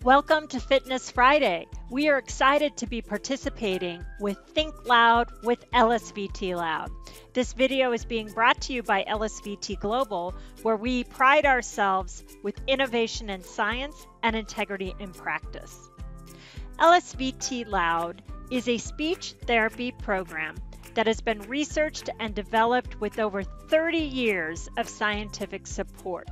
Welcome to Fitness Friday. We are excited to be participating with Think Loud with LSVT Loud. This video is being brought to you by LSVT Global, where we pride ourselves with innovation in science and integrity in practice. LSVT Loud is a speech therapy program that has been researched and developed with over 30 years of scientific support.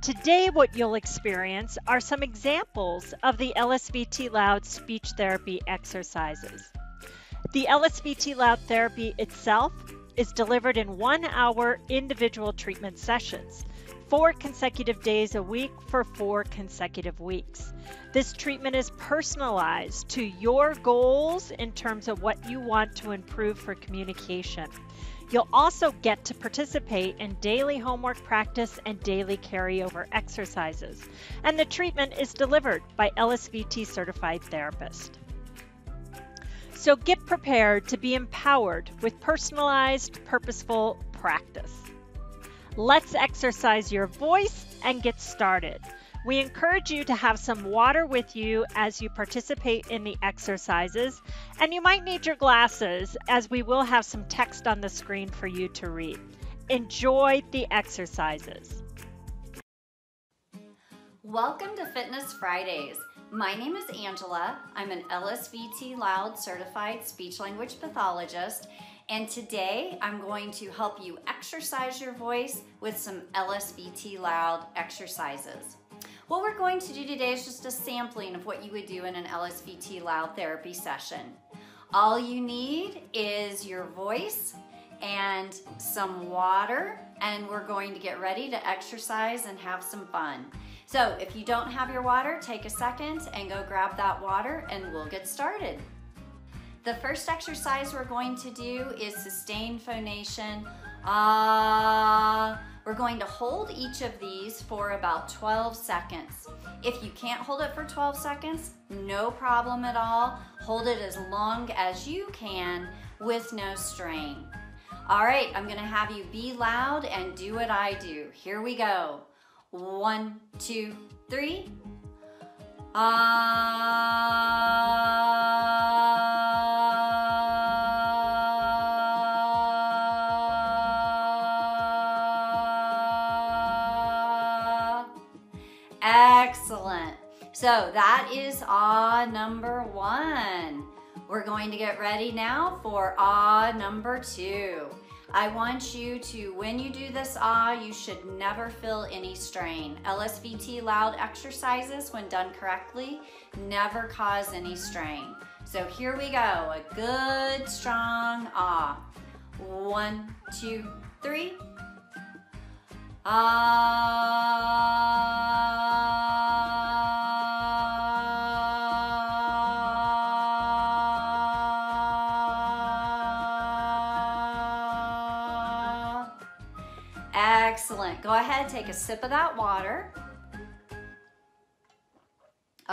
Today, what you'll experience are some examples of the LSVT Loud speech therapy exercises. The LSVT Loud therapy itself is delivered in 1-hour individual treatment sessions, 4 consecutive days a week for 4 consecutive weeks. This treatment is personalized to your goals in terms of what you want to improve for communication. You'll also get to participate in daily homework practice and daily carryover exercises. And the treatment is delivered by LSVT certified therapists. So get prepared to be empowered with personalized, purposeful practice. Let's exercise your voice and get started. We encourage you to have some water with you as you participate in the exercises, and you might need your glasses as we will have some text on the screen for you to read. Enjoy the exercises. Welcome to Fitness Fridays. My name is Angela. I'm an LSVT Loud certified speech language pathologist, and today I'm going to help you exercise your voice with some LSVT Loud exercises. What we're going to do today is just a sampling of what you would do in an LSVT Loud therapy session. All you need is your voice and some water, and we're going to get ready to exercise and have some fun. So if you don't have your water, take a second and go grab that water and we'll get started. The first exercise we're going to do is sustained phonation. We're going to hold each of these for about 12 seconds. If you can't hold it for 12 seconds, no problem at all. Hold it as long as you can with no strain. All right, I'm gonna have you be loud and do what I do. Here we go. 1, 2, 3. Excellent. So that is number 1. We're going to get ready now for number 2. I want you to, when you do this you should never feel any strain. LSVT Loud exercises, when done correctly, never cause any strain. So here we go, a good strong 1, 2, 3. Excellent. Go ahead, take a sip of that water.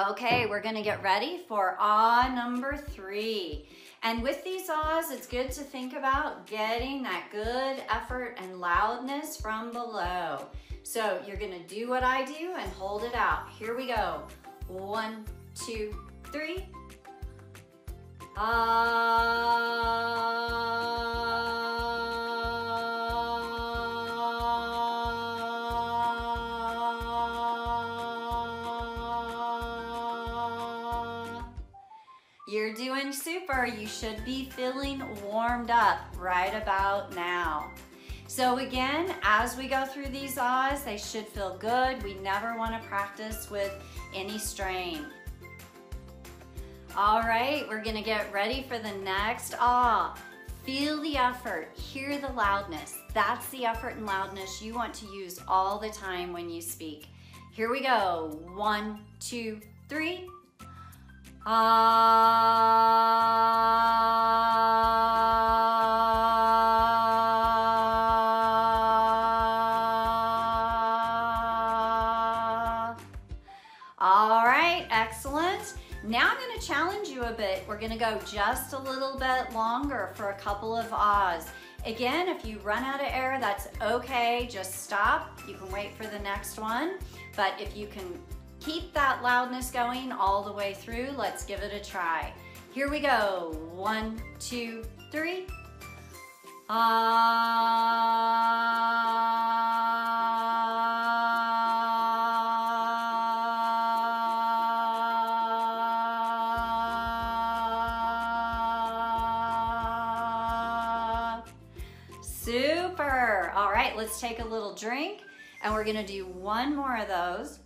Okay, we're gonna get ready for number 3. And with these it's good to think about getting that good effort and loudness from below. So you're gonna do what I do and hold it out. Here we go. 1, 2, 3. You're doing super. You should be feeling warmed up right about now. So again, as we go through these they should feel good. We never want to practice with any strain. All right, we're gonna get ready for the next Feel the effort, hear the loudness. That's the effort and loudness you want to use all the time when you speak. Here we go. 1, 2, 3. All right, excellent. Now I'm going to challenge you a bit. We're going to go just a little bit longer for a couple of ahs. Again, if you run out of air, that's okay. Just stop. You can wait for the next one. But if you can keep that loudness going all the way through. Let's give it a try. Here we go. 1, 2, 3. Super. All right, let's take a little drink and we're gonna do one more of those.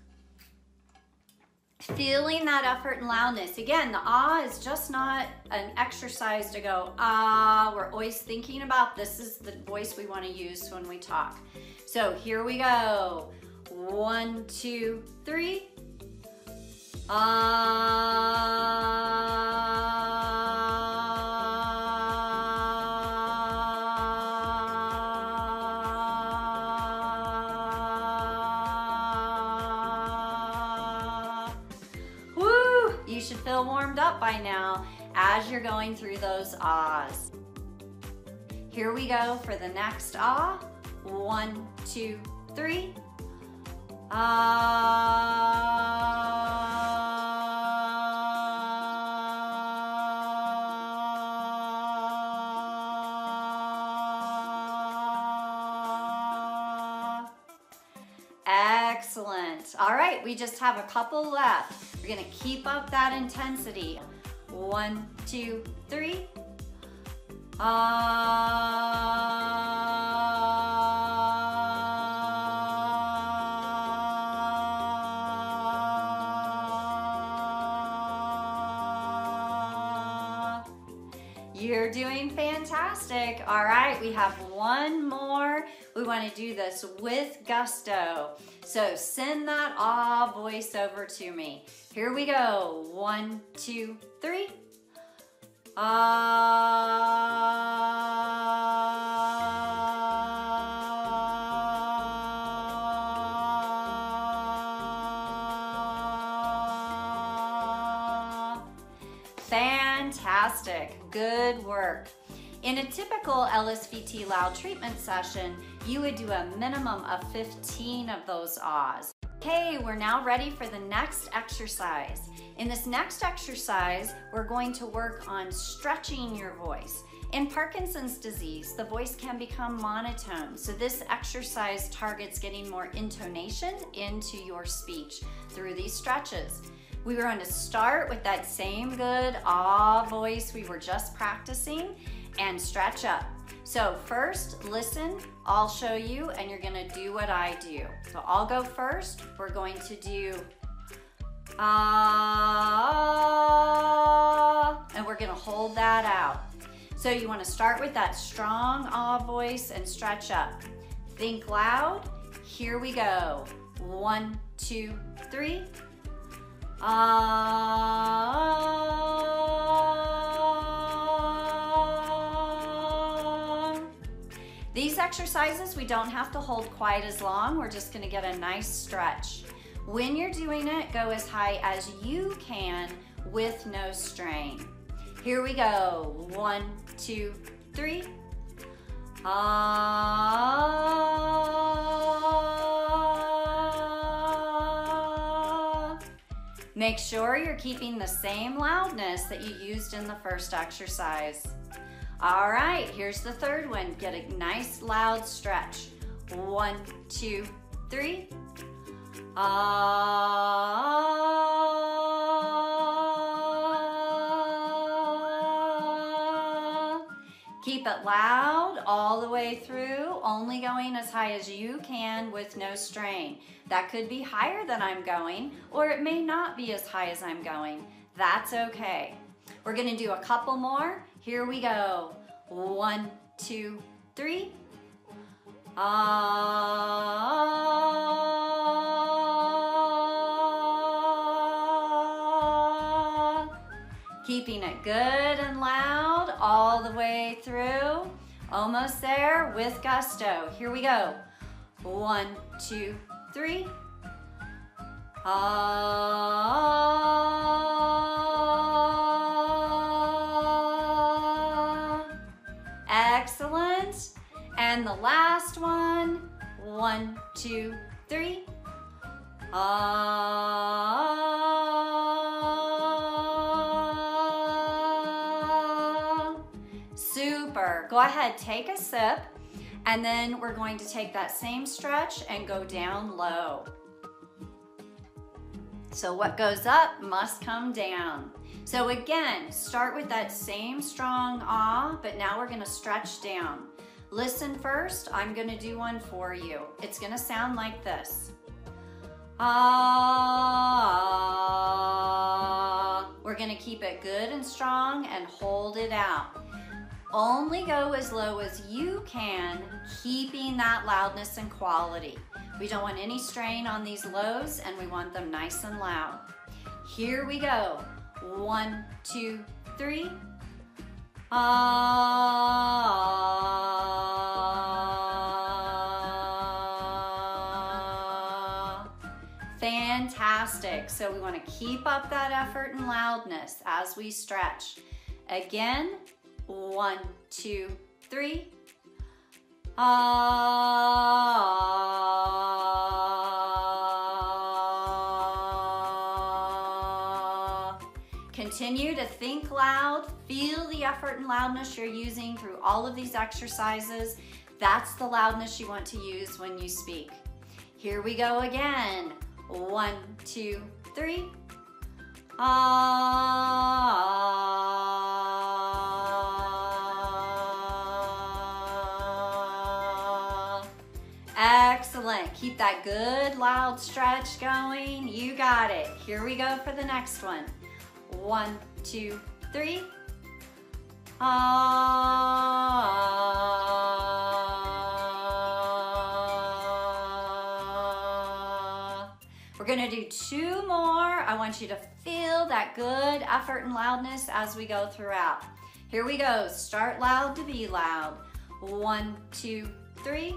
Feeling that effort and loudness. Again, the ah is just not an exercise to go ah. We're always thinking about this is the voice we want to use when we talk. So here we go. 1, 2, 3. You should feel warmed up by now as you're going through those ahs. Here we go for the next ah. 1, 2, 3. Ah. Excellent. All right, we just have a couple left. We're gonna keep up that intensity. 1, 2, 3. You're doing fantastic. All right, we have one more. We want to do this with gusto. So send that ah voice over to me. Here we go. 1, 2, 3. Fantastic. Good work. In a typical LSVT loud treatment session, you would do a minimum of 15 of those ahs. Okay, we're now ready for the next exercise. In this next exercise, we're going to work on stretching your voice. In Parkinson's disease, the voice can become monotone, so this exercise targets getting more intonation into your speech through these stretches. We were going to start with that same good ah voice we were just practicing and stretch up. So first, listen, I'll show you and you're gonna do what I do. So I'll go first. We're going to do ah, and we're gonna hold that out. So you wanna start with that strong ah voice and stretch up. Think loud. Here we go. 1, 2, 3. These exercises, we don't have to hold quite as long. We're just gonna get a nice stretch. When you're doing it, go as high as you can with no strain. Here we go. 1, 2, 3. Make sure you're keeping the same loudness that you used in the first exercise. All right, here's the third one. Get a nice loud stretch. 1, 2, 3. Keep it loud all the way through, only going as high as you can with no strain. That could be higher than I'm going, or it may not be as high as I'm going. That's okay. We're gonna do a couple more. Here we go. 1, 2, 3. Keeping it good and loud all the way through. Almost there with gusto. Here we go. 1, 2, 3. Excellent. And the last one. 1, 2, 3. Ah. Super. Go ahead, take a sip, and then we're going to take that same stretch and go down low. So what goes up must come down. So again, start with that same strong ah, but now we're gonna stretch down. Listen first, I'm gonna do one for you. It's gonna sound like this. Ah. We're gonna keep it good and strong and hold it out. Only go as low as you can, keeping that loudness and quality. We don't want any strain on these lows, and we want them nice and loud. Here we go. 1, 2, 3. Ah. Fantastic. So we want to keep up that effort and loudness as we stretch. Again, 1, 2, 3. Ah. Continue to think loud. Feel the effort and loudness you're using through all of these exercises. That's the loudness you want to use when you speak. Here we go again. 1, 2, 3. Ah. Excellent. Keep that good loud stretch going. You got it. Here we go for the next one. 1, 2, 3. Ah. We're gonna do 2 more. I want you to feel that good effort and loudness as we go throughout. Here we go. Start loud to be loud. 1, 2, 3.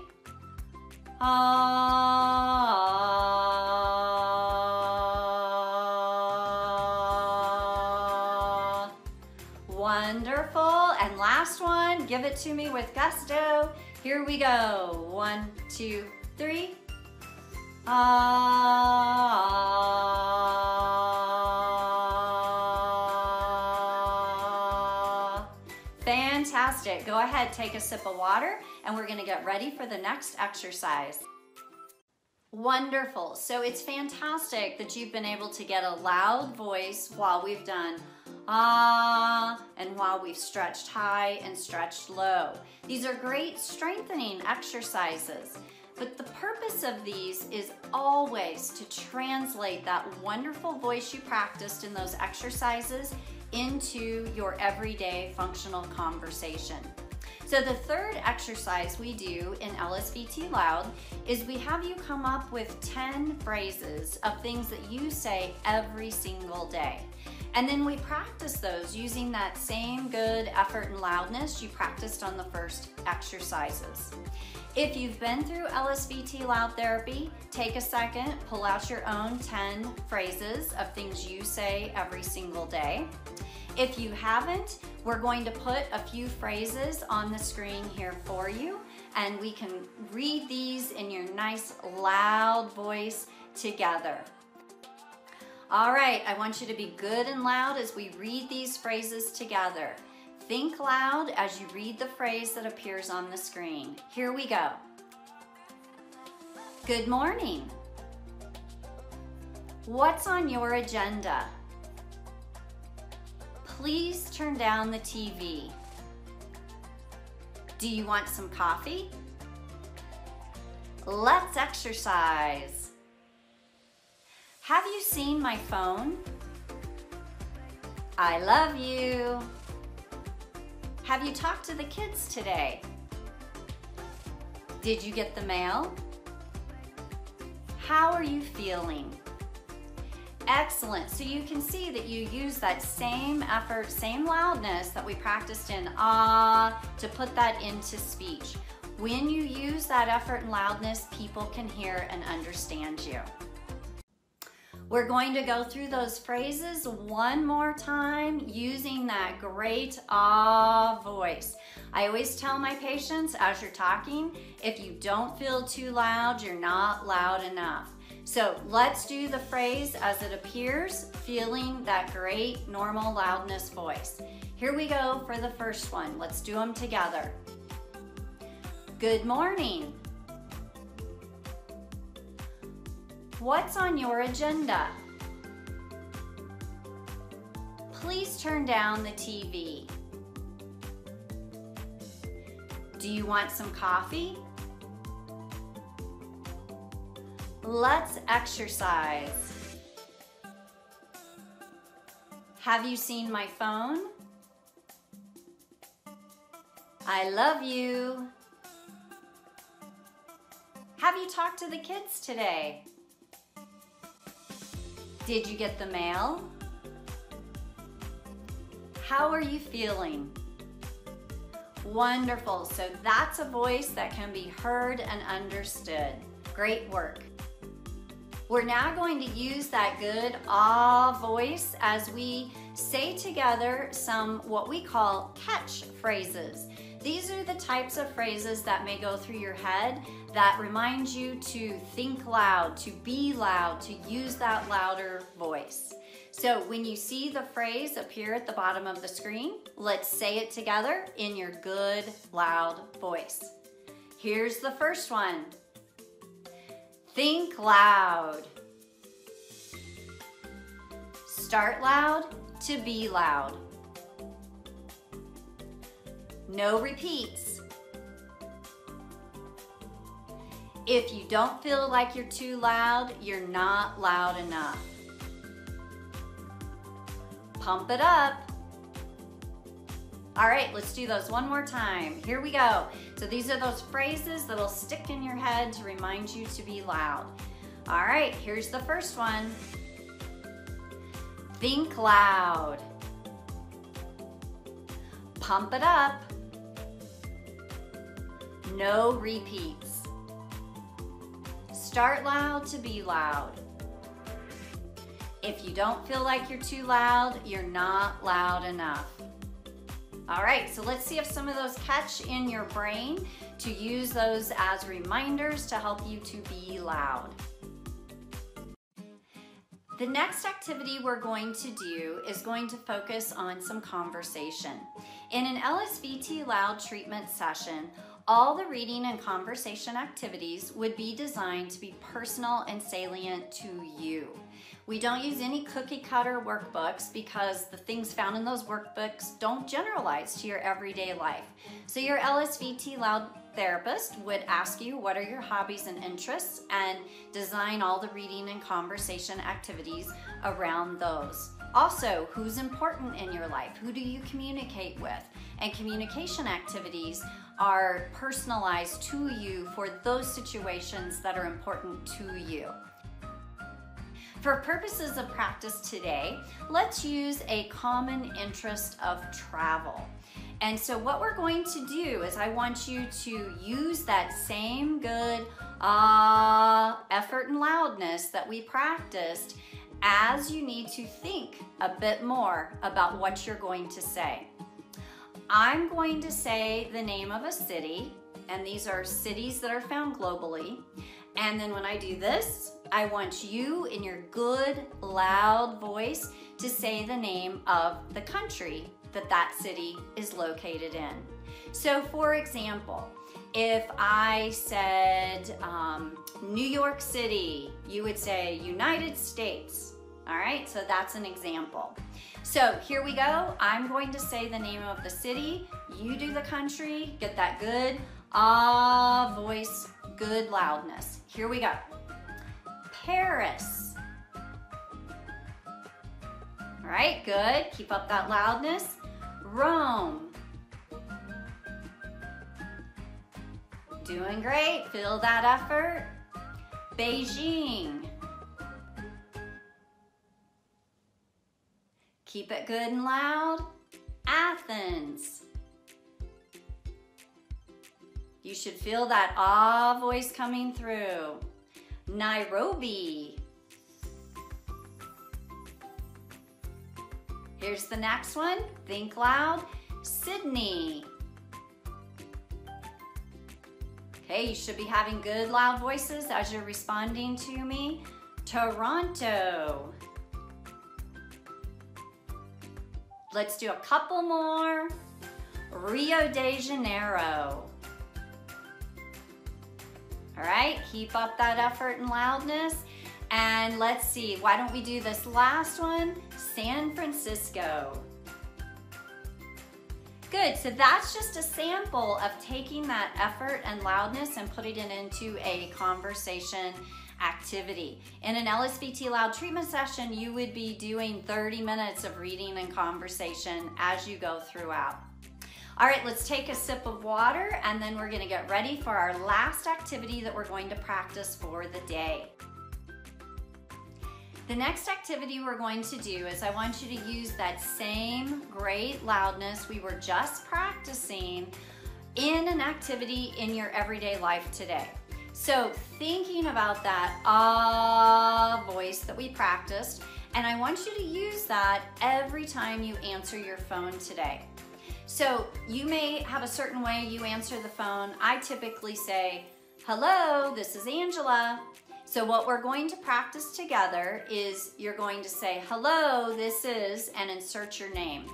Ah. Wonderful. And last one, give it to me with gusto. Here we go. 1, 2, 3. Ah. Fantastic. Go ahead, take a sip of water, and we're gonna get ready for the next exercise. Wonderful. So it's fantastic that you've been able to get a loud voice while we've done ah, and while we've stretched high and stretched low. These are great strengthening exercises. But the purpose of these is always to translate that wonderful voice you practiced in those exercises into your everyday functional conversation. So the third exercise we do in LSVT Loud is we have you come up with 10 phrases of things that you say every single day. And then we practice those using that same good effort and loudness you practiced on the first exercises. If you've been through LSVT Loud Therapy, take a second, pull out your own 10 phrases of things you say every single day. If you haven't, we're going to put a few phrases on the screen here for you, and we can read these in your nice loud voice together. All right, I want you to be good and loud as we read these phrases together. Think loud as you read the phrase that appears on the screen. Here we go. Good morning. What's on your agenda? Please turn down the TV. Do you want some coffee? Let's exercise. Have you seen my phone? I love you. Have you talked to the kids today? Did you get the mail? How are you feeling? Excellent. So you can see that you use that same effort, same loudness that we practiced in ah to put that into speech. When you use that effort and loudness, people can hear and understand you. We're going to go through those phrases one more time using that great ah voice. I always tell my patients as you're talking, if you don't feel too loud, you're not loud enough. So let's do the phrase as it appears, feeling that great normal loudness voice. Here we go for the first one. Let's do them together. Good morning. What's on your agenda? Please turn down the TV. Do you want some coffee? Let's exercise. Have you seen my phone? I love you. Have you talked to the kids today? Did you get the mail? How are you feeling? Wonderful. So that's a voice that can be heard and understood. Great work. We're now going to use that good ah voice as we say together some what we call catch phrases. These are the types of phrases that may go through your head that remind you to think loud, to be loud, to use that louder voice. So when you see the phrase appear at the bottom of the screen, let's say it together in your good, loud voice. Here's the first one. Think loud. Start loud to be loud. No repeats. If you don't feel like you're too loud, you're not loud enough. Pump it up. All right, let's do those one more time. Here we go. So these are those phrases that'll stick in your head to remind you to be loud. All right, here's the first one. Think loud. Pump it up. No repeats. Start loud to be loud. If you don't feel like you're too loud, you're not loud enough. All right, so let's see if some of those catch in your brain to use those as reminders to help you to be loud. The next activity we're going to do is going to focus on some conversation. In an LSVT Loud treatment session, all the reading and conversation activities would be designed to be personal and salient to you. We don't use any cookie cutter workbooks because the things found in those workbooks don't generalize to your everyday life. So your LSVT Loud therapist would ask you what are your hobbies and interests and design all the reading and conversation activities around those. Also, who's important in your life? Who do you communicate with? And communication activities are personalized to you for those situations that are important to you. For purposes of practice today, let's use a common interest of travel. And so what we're going to do is I want you to use that same good effort and loudness that we practiced as you need to think a bit more about what you're going to say. I'm going to say the name of a city, and these are cities that are found globally. And then when I do this, I want you in your good, loud voice to say the name of the country that that city is located in. So for example, if I said New York City, you would say United States. All right, so that's an example. So here we go. I'm going to say the name of the city. You do the country. Get that good voice, good loudness. Here we go. Paris. All right, good. Keep up that loudness. Rome. Doing great. Feel that effort. Beijing. Keep it good and loud. Athens. You should feel that ah voice coming through. Nairobi. Here's the next one. Think loud. Sydney. Hey, you should be having good loud voices as you're responding to me. Toronto. Let's do a couple more. Rio de Janeiro. All right, keep up that effort and loudness. And let's see, why don't we do this last one? San Francisco. Good, so that's just a sample of taking that effort and loudness and putting it into a conversation activity. In an LSVT Loud treatment session, you would be doing 30 minutes of reading and conversation as you go throughout. All right, let's take a sip of water and then we're gonna get ready for our last activity that we're going to practice for the day. The next activity we're going to do is I want you to use that same great loudness we were just practicing in an activity in your everyday life today. So thinking about that voice that we practiced, and I want you to use that every time you answer your phone today. So you may have a certain way you answer the phone. I typically say, hello, this is Angela. So what we're going to practice together is you're going to say, hello, this is, and insert your name.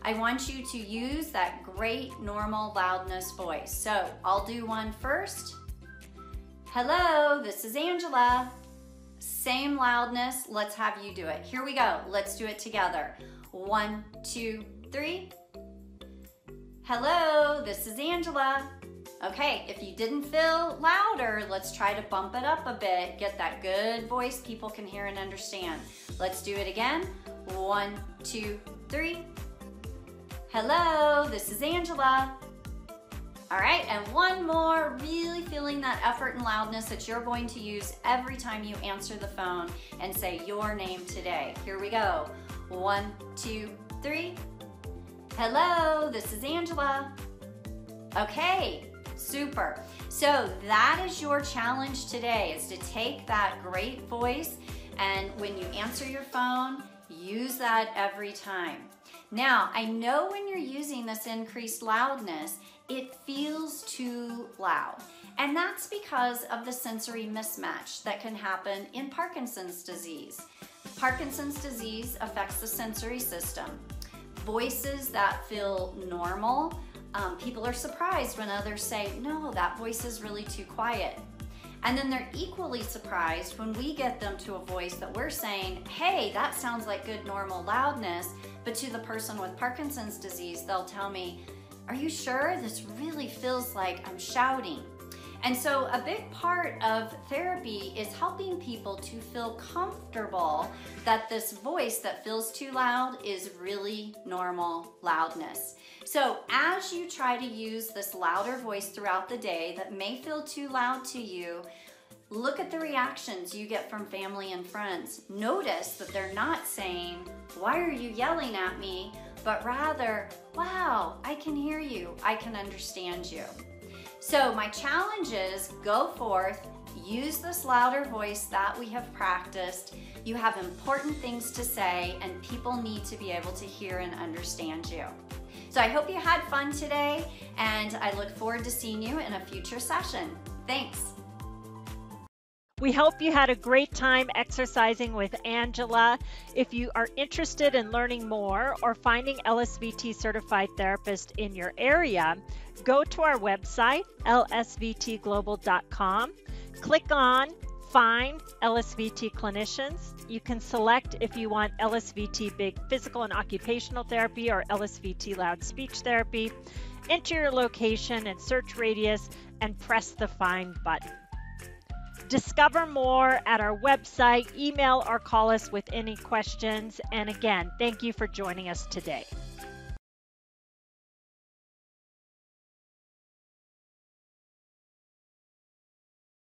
I want you to use that great normal loudness voice. So I'll do one first. Hello, this is Angela. Same loudness, let's have you do it. Here we go, let's do it together. 1, 2, 3. Hello, this is Angela. Okay, if you didn't feel louder, let's try to bump it up a bit. Get that good voice people can hear and understand. Let's do it again. 1, 2, 3. Hello, this is Angela. All right, and one more, really feeling that effort and loudness that you're going to use every time you answer the phone and say your name today. Here we go. 1, 2, 3. Hello, this is Angela. Okay, super. So that is your challenge today, is to take that great voice and when you answer your phone, use that every time. Now, I know when you're using this increased loudness, it feels too loud. And that's because of the sensory mismatch that can happen in Parkinson's disease. Parkinson's disease affects the sensory system. Voices that feel normal, people are surprised when others say, no, that voice is really too quiet. And then they're equally surprised when we get them to a voice that we're saying, hey, that sounds like good normal loudness, but to the person with Parkinson's disease, they'll tell me, are you sure? This really feels like I'm shouting. And so a big part of therapy is helping people to feel comfortable that this voice that feels too loud is really normal loudness. So as you try to use this louder voice throughout the day that may feel too loud to you, look at the reactions you get from family and friends. Notice that they're not saying, why are you yelling at me? But rather, wow, I can hear you, I can understand you. So my challenge is go forth, use this louder voice that we have practiced. You have important things to say and people need to be able to hear and understand you. So I hope you had fun today and I look forward to seeing you in a future session. Thanks. We hope you had a great time exercising with Angela. If you are interested in learning more or finding LSVT certified therapist in your area, go to our website, lsvtglobal.com. Click on Find LSVT Clinicians. You can select if you want LSVT Big Physical and Occupational Therapy or LSVT Loud Speech Therapy. Enter your location and search radius and press the Find button. Discover more at our website, email or call us with any questions. And again, thank you for joining us today.